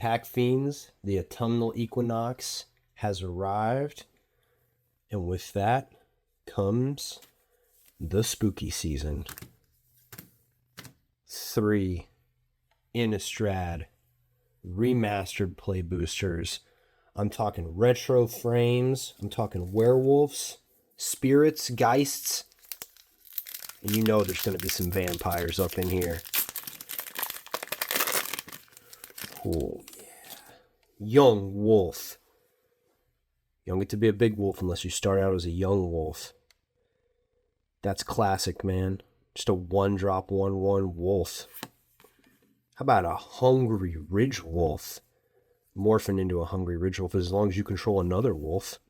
PAXX Fiends, the autumnal equinox has arrived, and with that comes the spooky season. 3 Innistrad remastered play boosters. I'm talking retro frames, I'm talking werewolves, spirits, geists, and you know there's going to be some vampires up in here. Cool, yeah. Young wolf. You don't get to be a big wolf unless you start out as a young wolf. That's classic, man. Just a 1-drop 1/1 wolf. How about a hungry ridge wolf? Morphing into a hungry ridge wolf as long as you control another wolf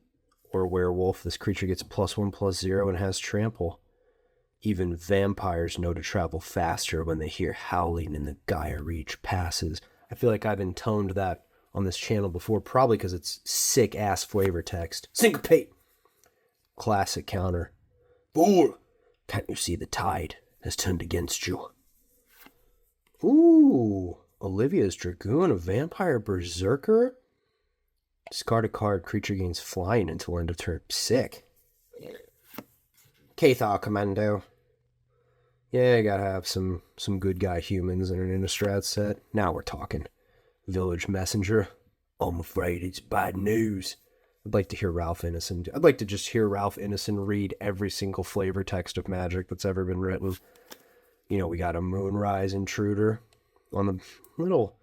or werewolf. This creature gets +1/+0 and has trample. Even vampires know to travel faster when they hear howling and the Gaia Reach passes. I feel like I've intoned that on this channel before, probably because it's sick-ass flavor text. Syncopate! Classic counter. Fool! Can't you see the tide has turned against you? Ooh, Olivia's Dragoon, a vampire berserker? Discard a card, creature gains flying until end of turn. Sick. Cathar Commando. Yeah, you gotta have some good guy humans in an Innistrad set. Now we're talking. Village Messenger. I'm afraid it's bad news. I'd like to hear Ralph Innocent. I'd like to just hear Ralph Innocent read every single flavor text of Magic that's ever been written. You know, we got a Moonrise Intruder on the little...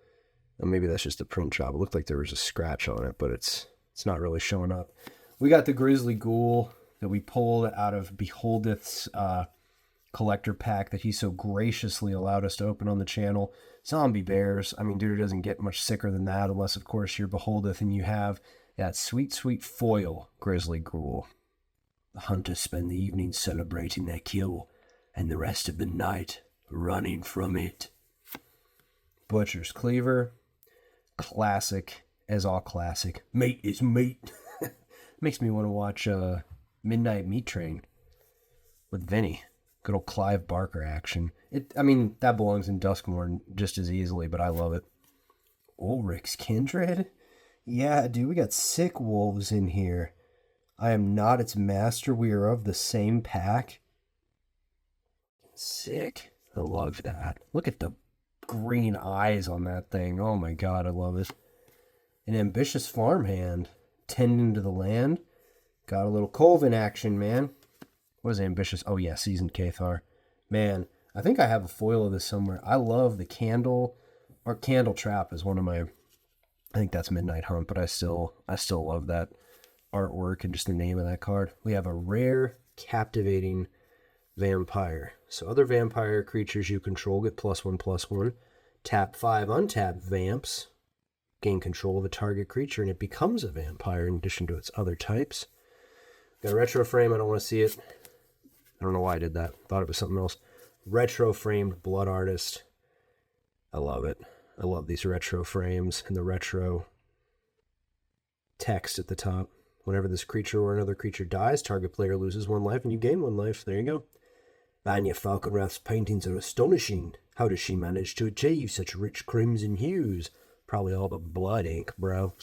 Well, maybe that's just a print job. It looked like there was a scratch on it, but it's not really showing up. We got the Grizzly Ghoul that we pulled out of Beholdeth's collector pack that he so graciously allowed us to open on the channel. Zombie Bears. I mean, dude, it doesn't get much sicker than that unless, of course, you're Beholdeth and you have that sweet, sweet foil Grizzly Ghoul. The hunters spend the evening celebrating their kill and the rest of the night running from it. Butcher's Cleaver. Classic, as all classic. Meat is meat. Makes me want to watch Midnight Meat Train with Vinny. Good old Clive Barker action. I mean, that belongs in Duskmourn just as easily, but I love it. Ulrich's Kindred? Yeah, dude, we got sick wolves in here. I am not its master. We are of the same pack. Sick. I love that. Look at the green eyes on that thing. Oh my god, I love it. An Ambitious Farmhand. Tending to the land. Got a little Colvin action, man. What is Ambitious? Oh yeah, Seasoned Cathar. Man, I think I have a foil of this somewhere. I love the Candle, or Candle Trap is one of my, I think that's Midnight Hunt, but I still love that artwork and just the name of that card. We have a rare, captivating vampire. So other vampire creatures you control get +1/+1. Tap 5, untap vamps. Gain control of a target creature and it becomes a vampire in addition to its other types. Got a retro frame, I don't want to see it. I don't know why I did that. Thought it was something else. Retro framed Blood Artist. I love it. I love these retro frames and the retro text at the top. Whenever this creature or another creature dies, target player loses 1 life and you gain 1 life. There you go. Vanya Falconrath's paintings are astonishing. How does she manage to achieve such rich crimson hues? Probably all the blood ink, bro.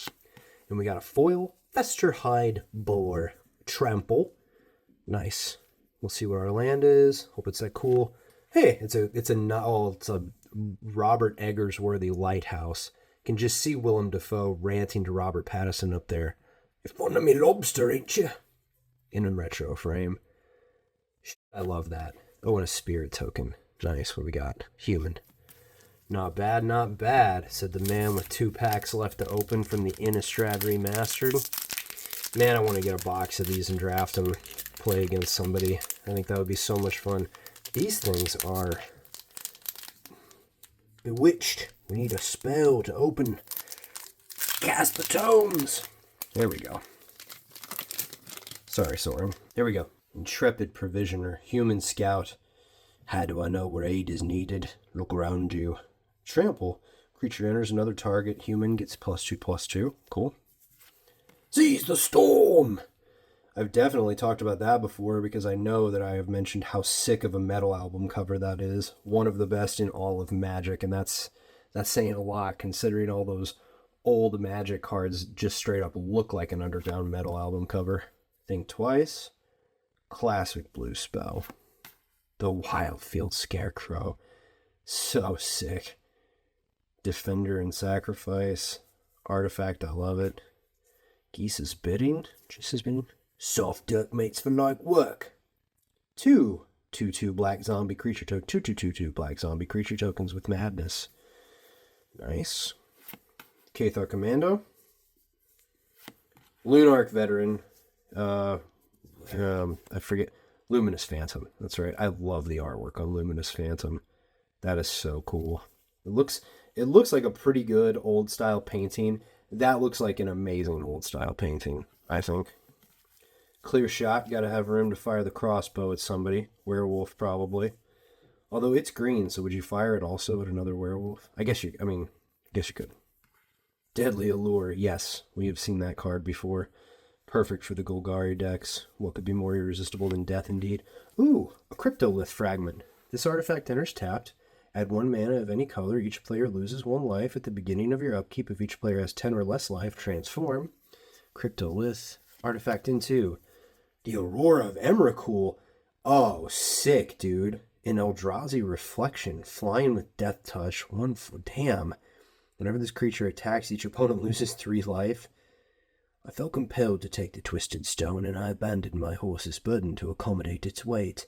And we got a foil Festerhide Boar. Trample. Nice. We'll see what our land is. Hope it's that cool. Hey, it's a Robert Eggers-worthy lighthouse. You can just see Willem Dafoe ranting to Robert Pattinson up there. You're fond of me lobster, ain't you? In a retro frame. I love that. Oh, and a spirit token. Nice. What we got? Human. Not bad, not bad, said the man with 2 packs left to open from the Innistrad Remastered. Man, I want to get a box of these and draft them, play against somebody. I think that would be so much fun. These things are bewitched. We need a spell to open. Cast the tomes. There we go. Sorry, Soren. There we go. Intrepid Provisioner, Human Scout. How do I know where aid is needed? Look around you. Trample. Creature enters another target. Human gets +2/+2. Cool. Seize the Storm! I've definitely talked about that before because I know that I have mentioned how sick of a metal album cover that is. One of the best in all of Magic, and that's saying a lot considering all those old Magic cards just straight up look like an Underground Metal album cover. Think twice. Classic blue spell. The Wildfield Scarecrow. So sick. Defender and Sacrifice. Artifact, I love it. Geese's Bidding. Just has been soft duck mates for light work. 2/2 black zombie creature token. 2/2 black zombie creature tokens with madness. Nice. Cathar Commando. Lunarch Veteran. I forget. Luminous Phantom. That's right. I love the artwork on Luminous Phantom. That is so cool. It looks like a pretty good old style painting. That looks like an amazing old style painting, I think. Clear Shot. Gotta have room to fire the crossbow at somebody. Werewolf, probably. Although it's green, so would you fire it also at another werewolf? I guess you could. Deadly Allure. Yes, we have seen that card before. Perfect for the Golgari decks. What could be more irresistible than death, indeed? Ooh, a Cryptolith Fragment. This artifact enters tapped. Add 1 mana of any color. Each player loses 1 life at the beginning of your upkeep. If each player has 10 or less life, transform. Cryptolith. Artifact into the Aurora of Emrakul. Oh, sick, dude. An Eldrazi Reflection. Flying with Death Touch. Damn. Whenever this creature attacks, each opponent loses 3 life. I felt compelled to take the Twisted Stone, and I abandoned my horse's burden to accommodate its weight.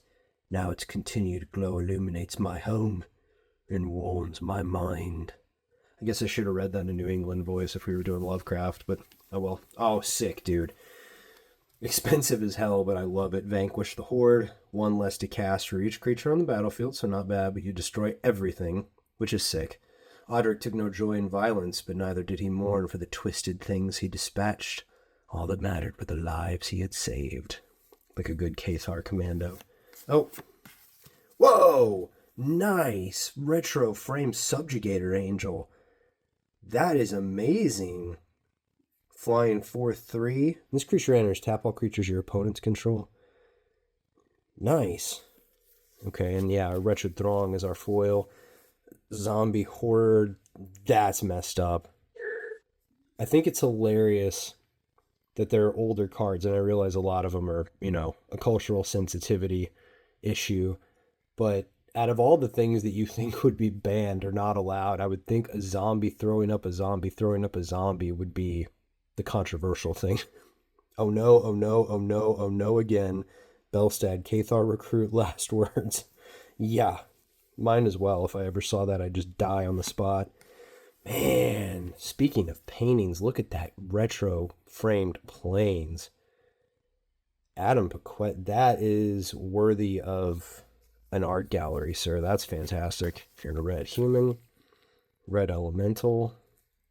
Now its continued glow illuminates my home and warms my mind. I guess I should have read that in a New England voice if we were doing Lovecraft, but oh well. Oh, sick, dude. Expensive as hell, but I love it. Vanquish the Horde. 1 less to cast for each creature on the battlefield, so not bad, but you destroy everything, which is sick. Odric took no joy in violence, but neither did he mourn for the twisted things he dispatched. All that mattered were the lives he had saved. Like a good Cathar Commando. Oh. Whoa! Nice! Retro Frame Subjugator Angel. That is amazing. Flying 4/3. This creature enters. Tap all creatures your opponents control. Nice. Okay, and yeah, our Wretched Throng is our foil. Zombie Horde. That's messed up. I think it's hilarious that there are older cards, and I realize a lot of them are, a cultural sensitivity issue. But out of all the things that you think would be banned or not allowed, I would think a zombie throwing up a zombie throwing up a zombie would be the controversial thing. Oh no, oh no, oh no, oh no again. Belstad, Cathar Recruit, last words. Yeah, mine as well. If I ever saw that, I'd just die on the spot. Man, speaking of paintings, look at that retro framed planes. Adam Paquette, that is worthy of an art gallery, sir. That's fantastic. If you're in a red human, red elemental,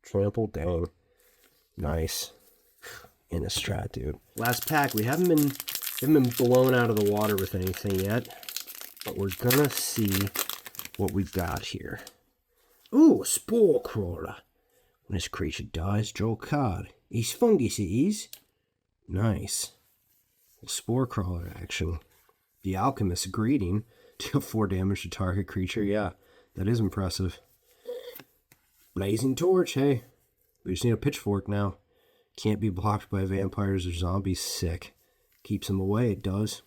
trample, dang. Nice. In a strat, dude. Last pack. We haven't been blown out of the water with anything yet, but we're gonna see what we've got here. Ooh, a Spore Crawler. When this creature dies, draw a card. He's fungus, it is. Nice. Spore Crawler action. The Alchemist's Greeting. Deal 4 damage to target creature. Yeah, that is impressive. Blazing Torch, hey. We just need a pitchfork now. Can't be blocked by vampires or zombies. Sick. Keeps them away, it does.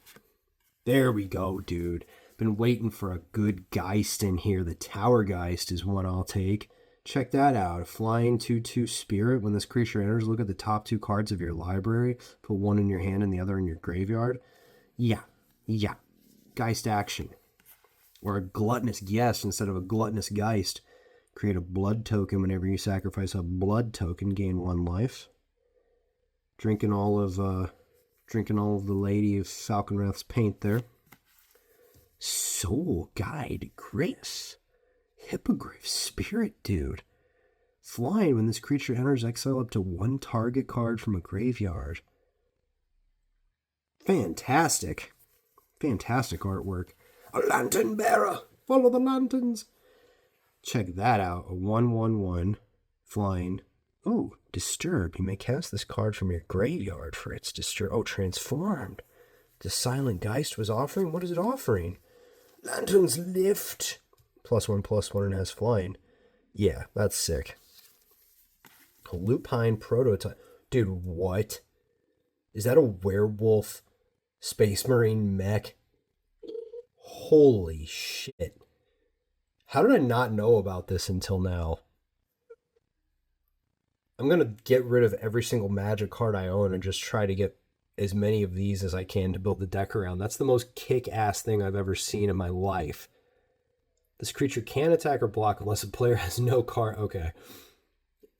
There we go, dude. Been waiting for a good Geist in here. The Tower Geist is one I'll take. Check that out. A flying 2/2 spirit. When this creature enters, look at the top 2 cards of your library. Put one in your hand and the other in your graveyard. Yeah. Geist action. Or a gluttonous guest instead of a gluttonous Geist. Create a blood token whenever you sacrifice a blood token. Gain 1 life. Drinking all of the Lady of Falconwrath's paint there. Soul Guide Grace. Hippogriff Spirit, dude. Flying when this creature enters, exile up to 1 target card from a graveyard. Fantastic. Fantastic artwork. A Lantern Bearer. Follow the lanterns. Check that out. A 1/1/1 flying. Ooh, Disturbed. You may cast this card from your graveyard for its Disturbed. Oh, Transformed. The Silent Geist was offering? What is it offering? Lantern's Lift. +1/+1 and has flying. Yeah, that's sick. A lupine prototype. Dude, what? Is that a werewolf space marine mech? Holy shit. How did I not know about this until now? I'm going to get rid of every single magic card I own and just try to get as many of these as I can to build the deck around. That's the most kick-ass thing I've ever seen in my life. This creature can attack or block unless a player has no card. Okay.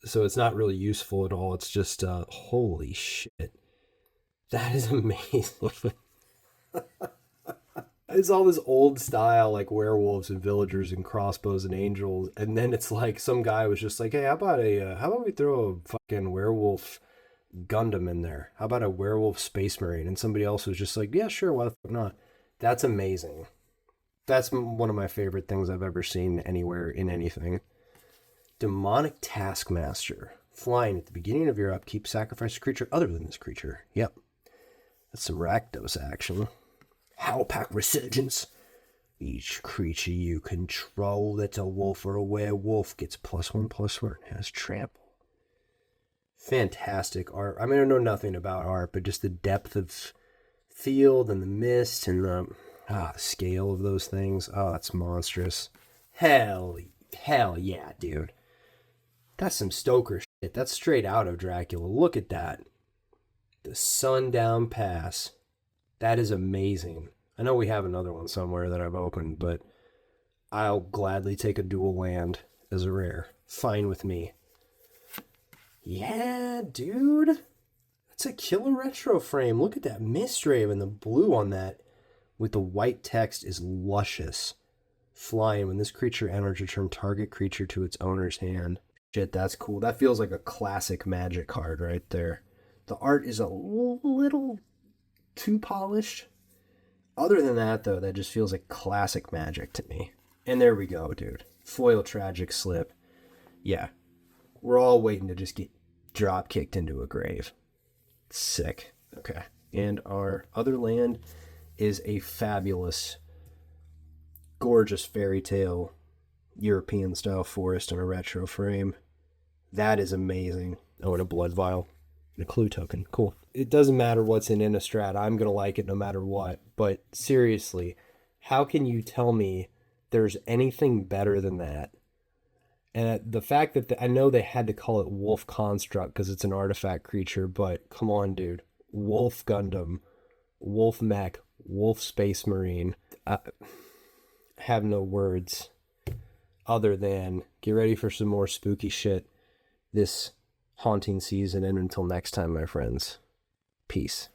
So it's not really useful at all. It's just, holy shit. That is amazing. It's all this old style, like werewolves and villagers and crossbows and angels. And then it's like some guy was just like, hey, how about we throw a fucking werewolf Gundam in there? How about a werewolf space marine? And somebody else was just like, yeah, sure, why the fuck not? That's amazing. That's one of my favorite things I've ever seen anywhere in anything. Demonic Taskmaster. Flying at the beginning of your upkeep, sacrifice a creature other than this creature. Yep. That's some Rakdos action. Howlpack Resurgence. Each creature you control that's a wolf or a werewolf gets +1/+1. Has trample. Fantastic art. I mean, I know nothing about art, but just the depth of field and the mist and the scale of those things. Oh, that's monstrous. Hell yeah, dude. That's some Stoker shit. That's straight out of Dracula. Look at that. The Sundown Pass. That is amazing. I know we have another one somewhere that I've opened, but I'll gladly take a dual land as a rare. Fine with me. Yeah, dude. That's a killer retro frame. Look at that Mistraven. The blue on that with the white text is luscious. Flying. When this creature enters, return target creature to its owner's hand. Shit, that's cool. That feels like a classic Magic card right there. The art is a little too polished. Other than that, though, that just feels like classic Magic to me. And there we go, dude. Foil Tragic Slip. Yeah. We're all waiting to just get drop kicked into a grave. Sick. Okay. And our other land is a fabulous, gorgeous fairy tale European style forest in a retro frame. That is amazing. Oh, and a blood vial. And a clue token. Cool. It doesn't matter what's in Innistrad. I'm going to like it no matter what. But seriously, how can you tell me there's anything better than that? And the fact that I know they had to call it Wolf Construct because it's an artifact creature, but come on, dude. Wolf Gundam, Wolf Mech, Wolf Space Marine. I have no words other than get ready for some more spooky shit this haunting season. And until next time, my friends, peace.